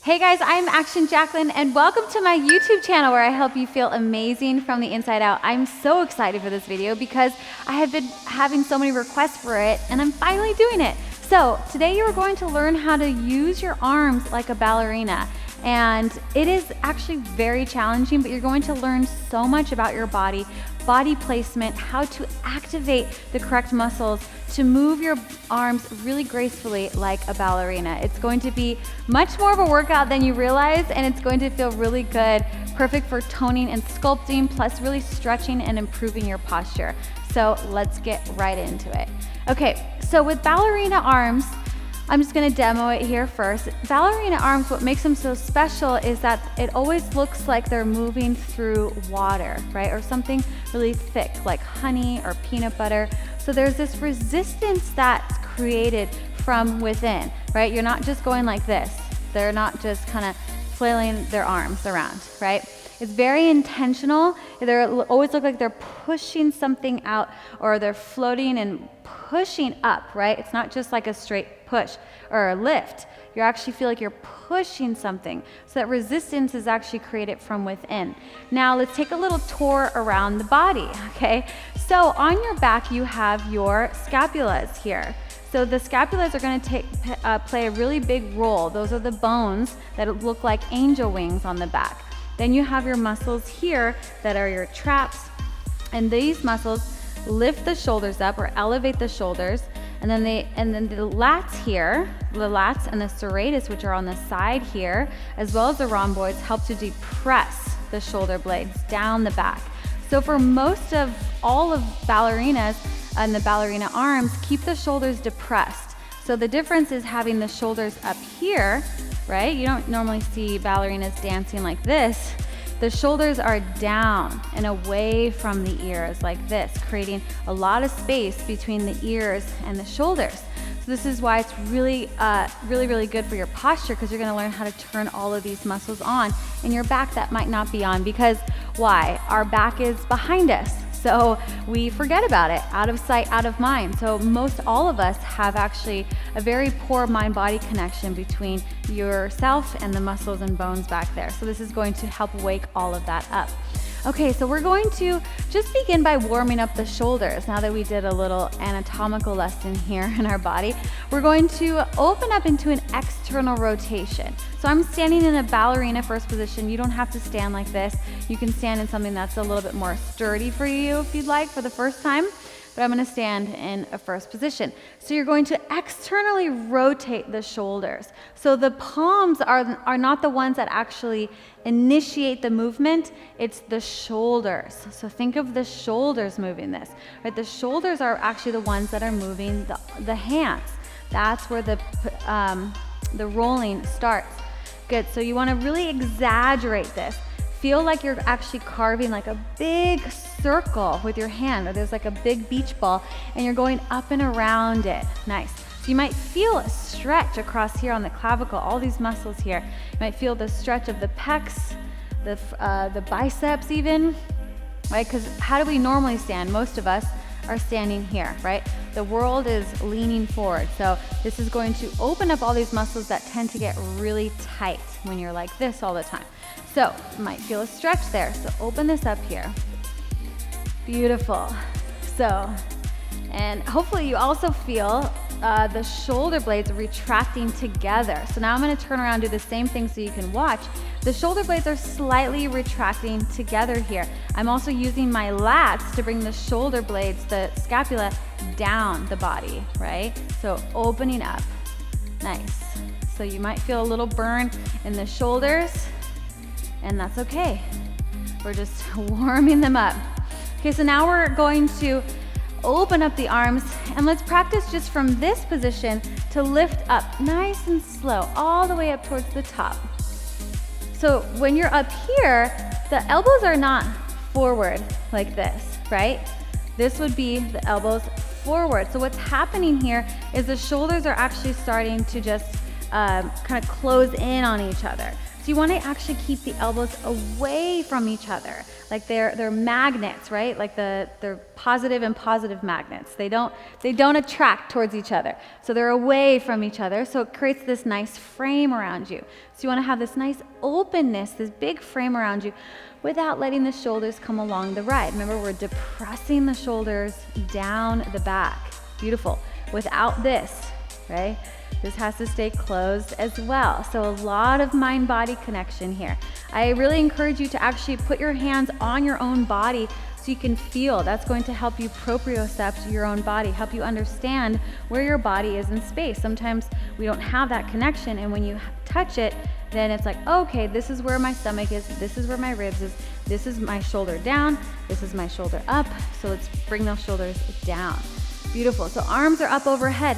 Hey guys, I'm Action Jacqueline and welcome to my YouTube channel where I help you feel amazing from the inside out. I'm so excited for this video because I have been having so many requests for it and I'm finally doing it. So today you're going to learn how to use your arms like a ballerina. And it is actually very challenging, but you're going to learn so much about your body placement, how to activate the correct muscles to move your arms really gracefully like a ballerina. It's going to be much more of a workout than you realize, and it's going to feel really good, perfect for toning and sculpting, plus really stretching and improving your posture. So let's get right into it. Okay, so with ballerina arms, I'm just gonna demo it here first. Ballerina arms, what makes them so special is that it always looks like they're moving through water, right? Or something really thick, like honey or peanut butter. So there's this resistance that's created from within, right? You're not just going like this. They're not just kind of flailing their arms around, right? It's very intentional. They always look like they're pushing something out, or they're floating and pushing up, right? It's not just like a straight push or a lift. You actually feel like you're pushing something. So that resistance is actually created from within. Now let's take a little tour around the body, okay? So on your back, you have your scapulas here. So the scapulas are going to play a really big role. Those are the bones that look like angel wings on the back. Then you have your muscles here that are your traps, and these muscles lift the shoulders up or elevate the shoulders, and then the lats here, the lats and the serratus, which are on the side here, as well as the rhomboids, help to depress the shoulder blades down the back. So for most of all of ballerinas and the ballerina arms, keep the shoulders depressed. So the difference is having the shoulders up here, right? You don't normally see ballerinas dancing like this. The shoulders are down and away from the ears like this, creating a lot of space between the ears and the shoulders. So this is why it's really, really good for your posture, because you're gonna learn how to turn all of these muscles on in your back that might not be on. Because why? Our back is behind us. So we forget about it, out of sight, out of mind. So most all of us have actually a very poor mind-body connection between yourself and the muscles and bones back there. So this is going to help wake all of that up. Okay, so we're going to just begin by warming up the shoulders. Now that we did a little anatomical lesson here in our body, we're going to open up into an external rotation. So I'm standing in a ballerina first position. You don't have to stand like this. You can stand in something that's a little bit more sturdy for you if you'd like for the first time. But I'm going to stand in a first position. So you're going to externally rotate the shoulders. So the palms are not the ones that actually initiate the movement, it's the shoulders. So think of the shoulders moving this, right? The shoulders are actually the ones that are moving the hands. That's where the rolling starts. Good, so you want to really exaggerate this. Feel like you're actually carving like a big circle with your hand, or there's like a big beach ball, and you're going up and around it. Nice. So you might feel a stretch across here on the clavicle, all these muscles here. You might feel the stretch of the pecs, the biceps even, right? Because how do we normally stand? Most of us are standing here, right? The world is leaning forward. So this is going to open up all these muscles that tend to get really tight when you're like this all the time. So you might feel a stretch there. So open this up here. Beautiful. So, and hopefully you also feel the shoulder blades retracting together. So now I'm going to turn around and do the same thing so you can watch. The shoulder blades are slightly retracting together here. I'm also using my lats to bring the shoulder blades, the scapula, down the body, right? So opening up. Nice. So you might feel a little burn in the shoulders, and that's okay. We're just warming them up. Okay, so now we're going to open up the arms, and let's practice just from this position to lift up nice and slow all the way up towards the top. So when you're up here, the elbows are not forward like this, right? This would be the elbows forward. So what's happening here is the shoulders are actually starting to just kind of close in on each other. So you want to actually keep the elbows away from each other, like they're magnets, right? Like they're positive and positive magnets. They don't attract towards each other. So they're away from each other. So it creates this nice frame around you. So you want to have this nice openness, this big frame around you, without letting the shoulders come along the ride. Remember, we're depressing the shoulders down the back. Beautiful. Without this, right? This has to stay closed as well. So a lot of mind-body connection here. I really encourage you to actually put your hands on your own body so you can feel. That's going to help you propriocept your own body, help you understand where your body is in space. Sometimes we don't have that connection, and when you touch it, then it's like, okay, this is where my stomach is, this is where my ribs is, this is my shoulder down, this is my shoulder up. So let's bring those shoulders down. Beautiful. So arms are up overhead.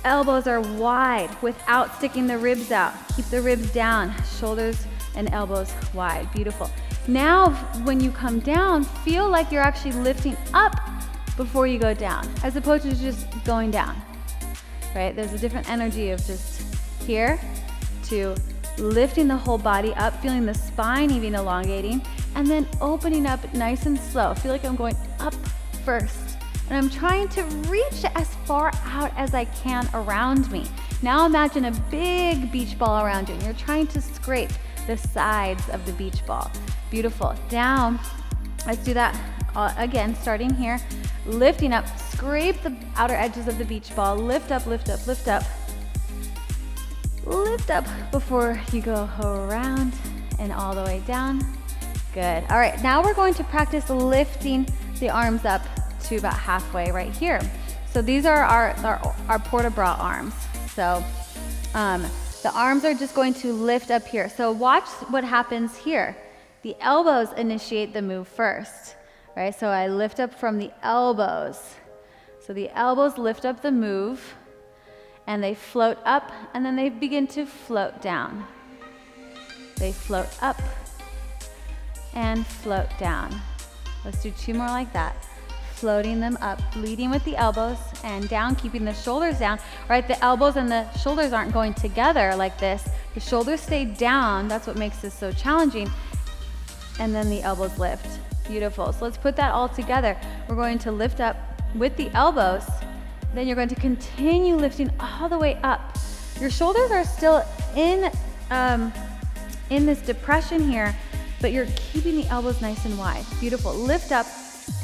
Elbows are wide without sticking the ribs out. Keep the ribs down, shoulders and elbows wide. Beautiful. Now, when you come down, feel like you're actually lifting up before you go down, as opposed to just going down, right? There's a different energy of just here to lifting the whole body up, feeling the spine even elongating, and then opening up nice and slow. Feel like I'm going up first. And I'm trying to reach as far out as I can around me. Now imagine a big beach ball around you, and you're trying to scrape the sides of the beach ball. Beautiful. Down. Let's do that again, starting here. Lifting up, scrape the outer edges of the beach ball. Lift up, lift up, lift up. Lift up before you go around and all the way down. Good. All right, now we're going to practice lifting the arms up to about halfway right here. So these are our port-a-bras arms. So the arms are just going to lift up here. So watch what happens here. The elbows initiate the move first, right? So I lift up from the elbows. So the elbows lift up the move, and they float up, and then they begin to float down. They float up and float down. Let's do 2 more like that. Floating them up, leading with the elbows and down, keeping the shoulders down, right? The elbows and the shoulders aren't going together like this. The shoulders stay down. That's what makes this so challenging. And then the elbows lift. Beautiful. So let's put that all together. We're going to lift up with the elbows. Then you're going to continue lifting all the way up. Your shoulders are still in this depression here, but you're keeping the elbows nice and wide. Beautiful. Lift up.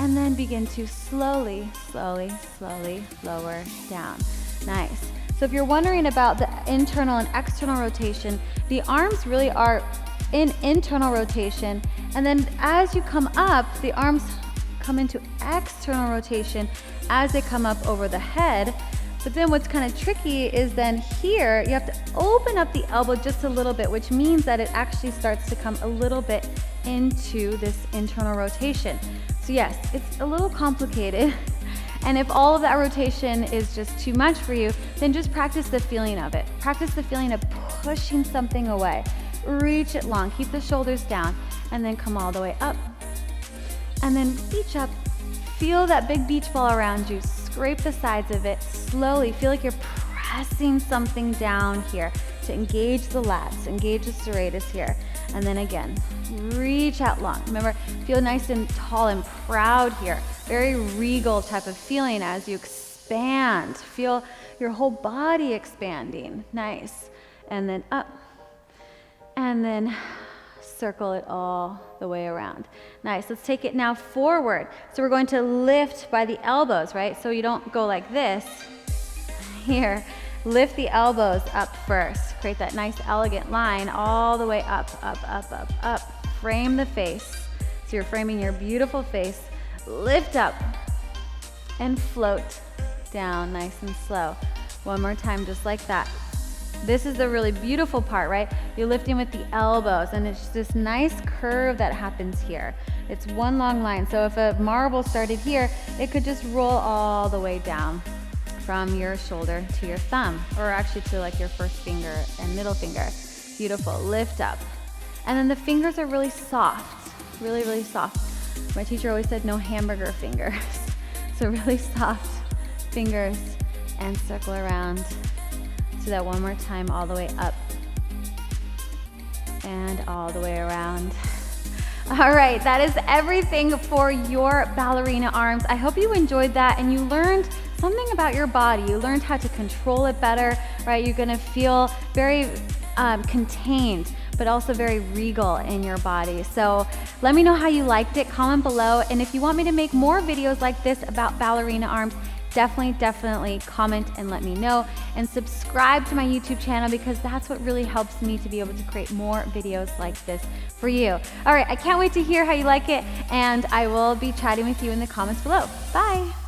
And then begin to slowly, slowly, slowly lower down. Nice. So if you're wondering about the internal and external rotation, the arms really are in internal rotation. And then as you come up, the arms come into external rotation as they come up over the head. But then what's kind of tricky is then here, you have to open up the elbow just a little bit, which means that it actually starts to come a little bit into this internal rotation. So yes, it's a little complicated. And if all of that rotation is just too much for you, then just practice the feeling of it. Practice the feeling of pushing something away. Reach it long, keep the shoulders down, and then come all the way up. And then reach up, feel that big beach ball around you, scrape the sides of it slowly. Feel like you're pressing something down here to engage the lats, engage the serratus here. And then again, reach out long. Remember, feel nice and tall and proud here. Very regal type of feeling as you expand. Feel your whole body expanding. Nice. And then up. And then circle it all the way around. Nice. Let's take it now forward. So we're going to lift by the elbows, right? So you don't go like this. Here. Lift the elbows up first. Create that nice elegant line all the way up, up, up, up, up. Frame the face. So you're framing your beautiful face. Lift up and float down nice and slow. One more time, just like that. This is the really beautiful part, right? You're lifting with the elbows, and it's this nice curve that happens here. It's one long line. So if a marble started here, it could just roll all the way down from your shoulder to your thumb, or actually to like your first finger and middle finger. Beautiful. Lift up. And then the fingers are really soft, really, really soft. My teacher always said no hamburger fingers. So really soft fingers, and circle around do that one more time, all the way up and all the way around. All right, that is everything for your ballerina arms. I hope you enjoyed that and you learned something about your body. You learned how to control it better, right? You're gonna feel very contained, but also very regal in your body. So let me know how you liked it, comment below. And if you want me to make more videos like this about ballerina arms, definitely comment and let me know. And subscribe to my YouTube channel because that's what really helps me to be able to create more videos like this for you. All right, I can't wait to hear how you like it, and I will be chatting with you in the comments below. Bye.